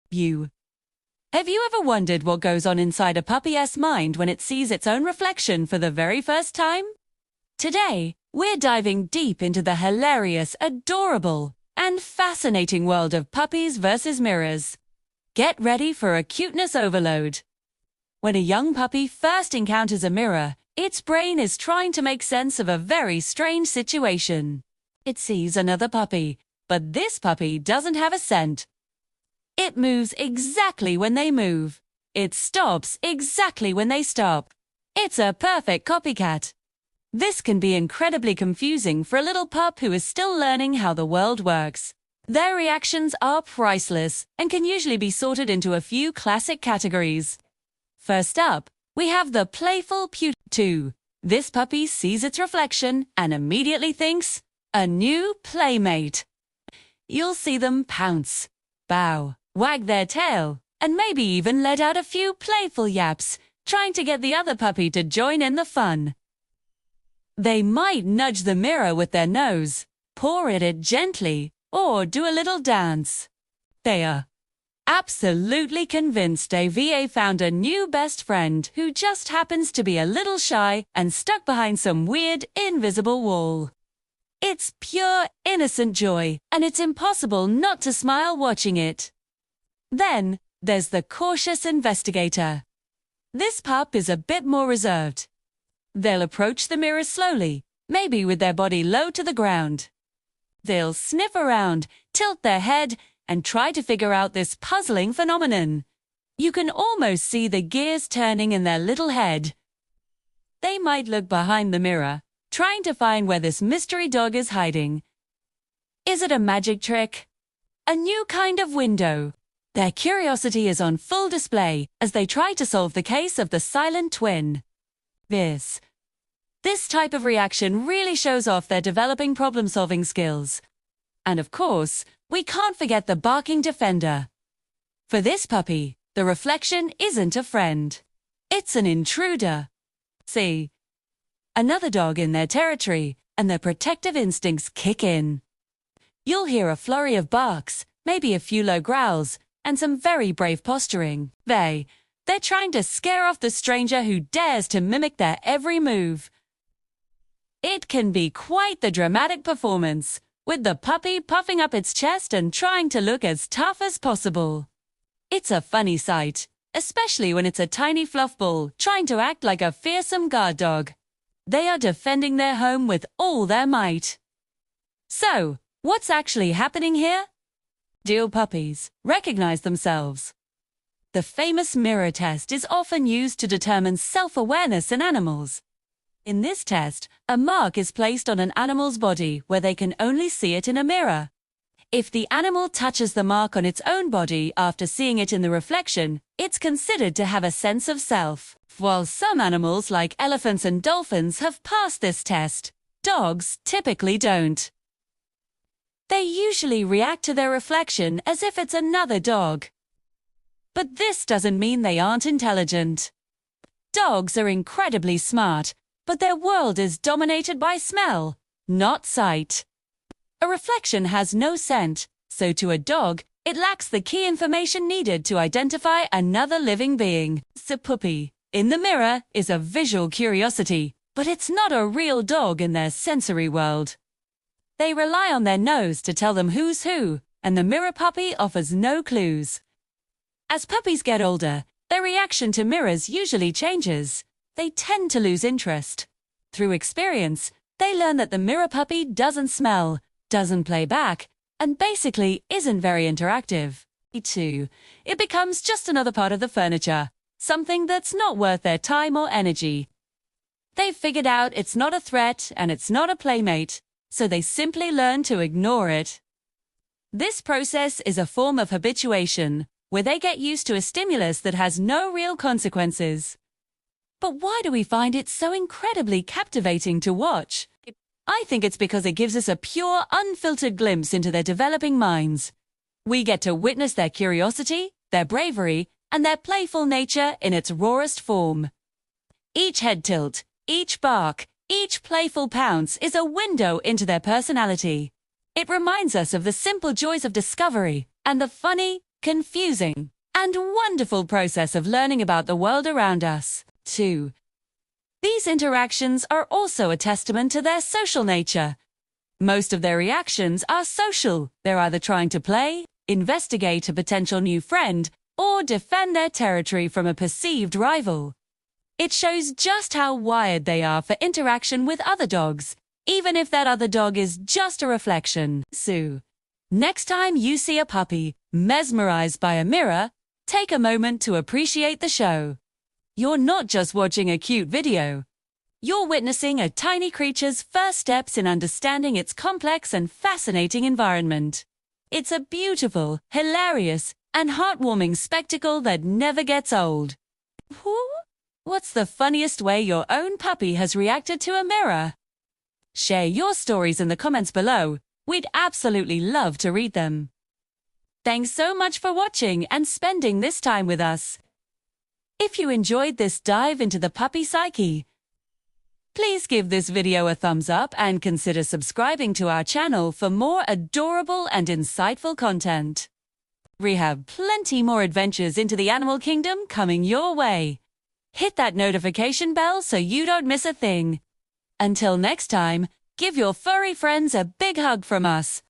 You. Have you ever wondered what goes on inside a puppy's mind when it sees its own reflection for the very first time? Today, we're diving deep into the hilarious, adorable, and fascinating world of puppies versus mirrors. Get ready for a cuteness overload. When a young puppy first encounters a mirror, its brain is trying to make sense of a very strange situation. It sees another puppy, but this puppy doesn't have a scent. It moves exactly when they move. It stops exactly when they stop. It's a perfect copycat. This can be incredibly confusing for a little pup who is still learning how the world works. Their reactions are priceless and can usually be sorted into a few classic categories. First up, we have the playful Pew. This puppy sees its reflection and immediately thinks, a new playmate. You'll see them pounce, bow, wag their tail, and maybe even let out a few playful yaps, trying to get the other puppy to join in the fun. They might nudge the mirror with their nose, paw at it gently, or do a little dance. They are absolutely convinced they've found a new best friend who just happens to be a little shy and stuck behind some weird, invisible wall. It's pure, innocent joy, and it's impossible not to smile watching it. Then, there's the cautious investigator. This pup is a bit more reserved. They'll approach the mirror slowly, maybe with their body low to the ground. They'll sniff around, tilt their head, and try to figure out this puzzling phenomenon. You can almost see the gears turning in their little head. They might look behind the mirror, trying to find where this mystery dog is hiding. Is it a magic trick? A new kind of window? Their curiosity is on full display as they try to solve the case of the silent twin. This type of reaction really shows off their developing problem-solving skills. And of course, we can't forget the barking defender. For this puppy, the reflection isn't a friend. It's an intruder. See, another dog in their territory, and their protective instincts kick in. You'll hear a flurry of barks, maybe a few low growls, and some very brave posturing. They're trying to scare off the stranger who dares to mimic their every move. It can be quite the dramatic performance, with the puppy puffing up its chest and trying to look as tough as possible. It's a funny sight, especially when it's a tiny fluff ball trying to act like a fearsome guard dog. They are defending their home with all their might. So, what's actually happening here? Do puppies recognize themselves? The famous mirror test is often used to determine self-awareness in animals. In this test, a mark is placed on an animal's body where they can only see it in a mirror. If the animal touches the mark on its own body after seeing it in the reflection, it's considered to have a sense of self. While some animals, like elephants and dolphins, have passed this test, dogs typically don't. They usually react to their reflection as if it's another dog. But this doesn't mean they aren't intelligent. Dogs are incredibly smart, but their world is dominated by smell, not sight. A reflection has no scent, so to a dog, it lacks the key information needed to identify another living being. The puppy in the mirror is a visual curiosity, but it's not a real dog in their sensory world. They rely on their nose to tell them who's who, and the mirror puppy offers no clues. As puppies get older, their reaction to mirrors usually changes. They tend to lose interest. Through experience, they learn that the mirror puppy doesn't smell, doesn't play back, and basically isn't very interactive. It becomes just another part of the furniture, something that's not worth their time or energy. They've figured out it's not a threat and it's not a playmate, so they simply learn to ignore it. This process is a form of habituation, where they get used to a stimulus that has no real consequences. But why do we find it so incredibly captivating to watch? I think it's because it gives us a pure, unfiltered glimpse into their developing minds. We get to witness their curiosity, their bravery, and their playful nature in its rawest form. Each head tilt, each bark, each playful pounce is a window into their personality. It reminds us of the simple joys of discovery and the funny, confusing, and wonderful process of learning about the world around us. 2. These interactions are also a testament to their social nature. Most of their reactions are social. They're either trying to play, investigate a potential new friend, or defend their territory from a perceived rival. It shows just how wired they are for interaction with other dogs, even if that other dog is just a reflection. So, next time you see a puppy mesmerized by a mirror, take a moment to appreciate the show. You're not just watching a cute video. You're witnessing a tiny creature's first steps in understanding its complex and fascinating environment. It's a beautiful, hilarious, and heartwarming spectacle that never gets old. What's the funniest way your own puppy has reacted to a mirror? Share your stories in the comments below. We'd absolutely love to read them. Thanks so much for watching and spending this time with us. If you enjoyed this dive into the puppy psyche, please give this video a thumbs up and consider subscribing to our channel for more adorable and insightful content. We have plenty more adventures into the animal kingdom coming your way. Hit that notification bell so you don't miss a thing. Until next time, give your furry friends a big hug from us.